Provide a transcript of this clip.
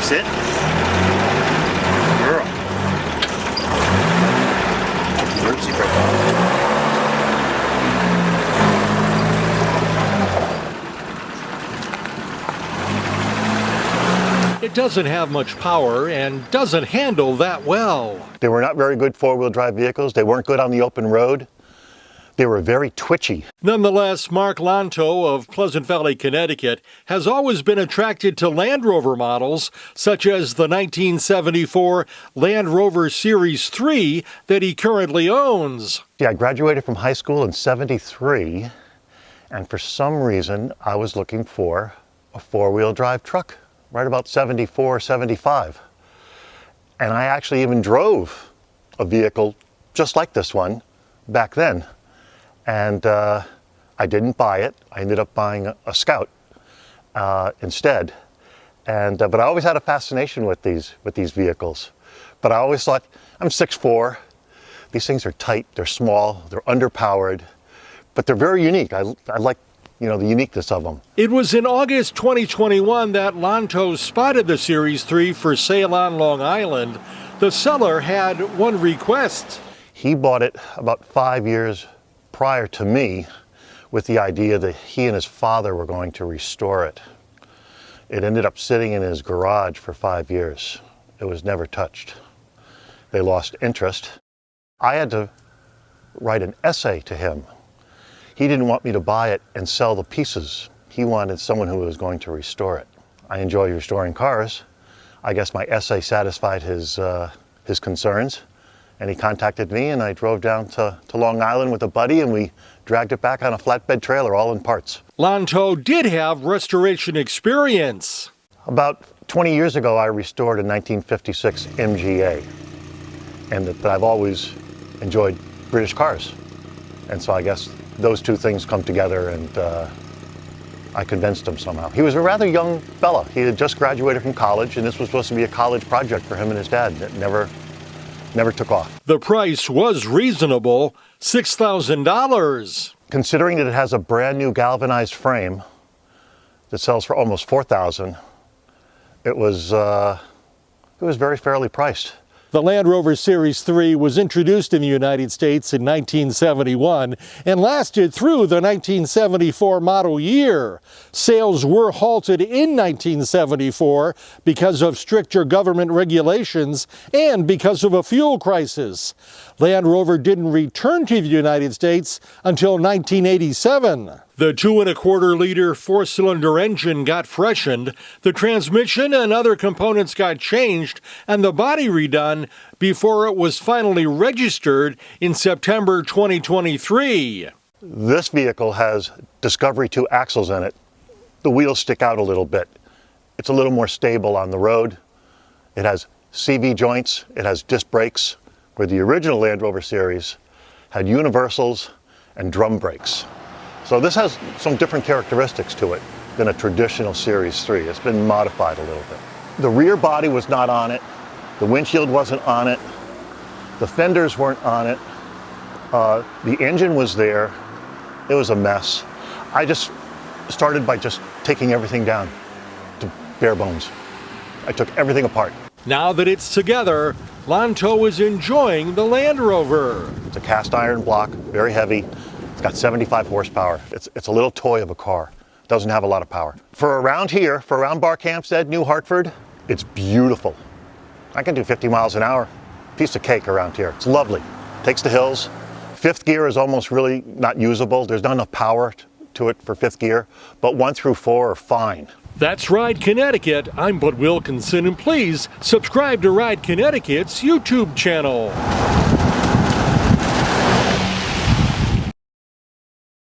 Sit. Girl. Emergency brake on. It doesn't have much power and doesn't handle that well. They were not very good four-wheel drive vehicles. They weren't good on the open road. They were very twitchy. Nonetheless, Mark Lanctot of Pleasant Valley, Connecticut, has always been attracted to Land Rover models, such as the 1974 Land Rover Series III that he currently owns. Yeah, I graduated from high school in '73, and for some reason, I was looking for a four-wheel drive truck, right about '74, '75. And I actually even drove a vehicle just like this one back then. And I didn't buy it. I ended up buying a Scout instead. But I always had a fascination with these vehicles. But I always thought, I'm 6'4". These things are tight, they're small, they're underpowered, but they're very unique. I like, the uniqueness of them. It was in August 2021 that Lanctot spotted the Series III for sale on Long Island. The seller had one request. He bought it about 5 years prior to me with the idea that he and his father were going to restore it. It ended up sitting in his garage for 5 years. It was never touched. They lost interest. I had to write an essay to him. He didn't want me to buy it and sell the pieces. He wanted someone who was going to restore it. I enjoy restoring cars. I guess my essay satisfied his concerns. And he contacted me, and I drove down to Long Island with a buddy, and we dragged it back on a flatbed trailer, all in parts. Lanctot did have restoration experience. About 20 years ago, I restored a 1956 MGA, and that I've always enjoyed British cars. And so I guess those two things come together, and I convinced him somehow. He was a rather young fella. He had just graduated from college, and this was supposed to be a college project for him and his dad. It never took off. The price was reasonable, $6,000. Considering that it has a brand new galvanized frame that sells for almost $4,000, it was very fairly priced. The Land Rover Series III was introduced in the United States in 1971 and lasted through the 1974 model year. Sales were halted in 1974 because of stricter government regulations and because of a fuel crisis. Land Rover didn't return to the United States until 1987. The 2.25-liter four-cylinder engine got freshened, the transmission and other components got changed, and the body redone before it was finally registered in September 2023. This vehicle has Discovery 2 axles in it. The wheels stick out a little bit. It's a little more stable on the road. It has CV joints, it has disc brakes, where the original Land Rover series had universals and drum brakes. So this has some different characteristics to it than a traditional Series 3. It's been modified a little bit. The rear body was not on it. The windshield wasn't on it. The fenders weren't on it. The engine was there. It was a mess. I just started by just taking everything down to bare bones. I took everything apart. Now that it's together, Lanctot is enjoying the Land Rover. It's a cast iron block, very heavy. It's got 75 horsepower. It's a little toy of a car. Doesn't have a lot of power. For around here, for around Barkhamsted, New Hartford, it's beautiful. I can do 50 miles an hour. Piece of cake around here. It's lovely. Takes the hills. Fifth gear is almost really not usable. There's not enough power to it for fifth gear, but 1 through 4 are fine. That's Ride Connecticut. I'm Bud Wilkinson, and please subscribe to Ride Connecticut's YouTube channel.